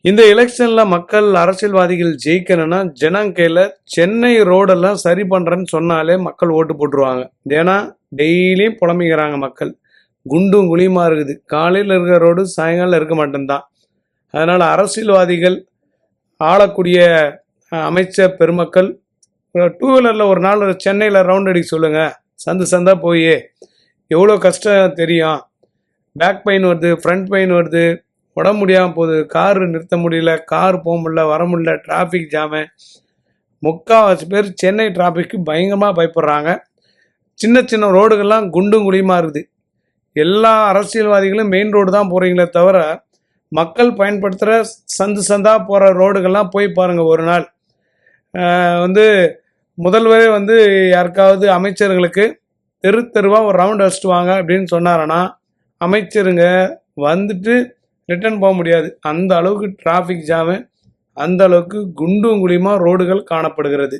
இந்த எலெக்ஷன்ல மக்கள் அரசியல்வாதிகள் ஜெயிக்கணும்னா ஜனங்க கையில சென்னை ரோடெல்லாம் சரி பண்றேன்னு சொன்னாலே மக்கள் ஓட்டு போட்டுருவாங்க. ஏன்னா டெய்லியும் புலம்பிக்கிறாங்க மக்கள். குண்டும் குழியுமா இருக்குது. காலையில் இருக்கிற ரோடு சாயங்காலம் இருக்க மாட்டேன்தான். அதனால அரசியல்வாதிகள் ஆளக்கூடிய அமைச்சர் பெருமக்கள் டூ வீலரில் ஒரு நாள் சென்னையில் ரவுண்ட் அடிக்க சொல்லுங்க. சந்து சந்தா போய் எவ்வளோ கஷ்டம் தெரியும். பேக் பெயின் வருது, ஃப்ரண்ட் பெயின் வருது, உடம்பு முடியாமல் போகுது, கார் நிறுத்த முடியல, கார் போக முடியல, வர முடியல, டிராஃபிக் ஜாமு. முக்கால்வாசி பேர் சென்னை டிராஃபிக்கு பயங்கரமாக பயப்படுறாங்க. சின்ன சின்ன ரோடுகள்லாம் குண்டும் குழியுமா இருக்குது. எல்லா அரசியல்வாதிகளும் மெயின் ரோடு தான் போகிறீங்களே தவிர மக்கள் பயன்படுத்துகிற சந்து சந்தாக போகிற ரோடுகள்லாம் போய் பாருங்கள். ஒரு நாள் முதல்வரே யாருக்காவது அமைச்சர்களுக்கு தெரு தெருவாக ஒரு ரவுண்ட் அடிச்சுட்டு வாங்க அப்படின்னு சொன்னாரன்னா அமைச்சருங்க வந்துட்டு ரிட்டர்ன் போக முடியாது. அந்த அளவுக்கு டிராஃபிக் ஜாமு, அந்த அளவுக்கு குண்டும் குழியுமா ரோடுகள் காணப்படுகிறது.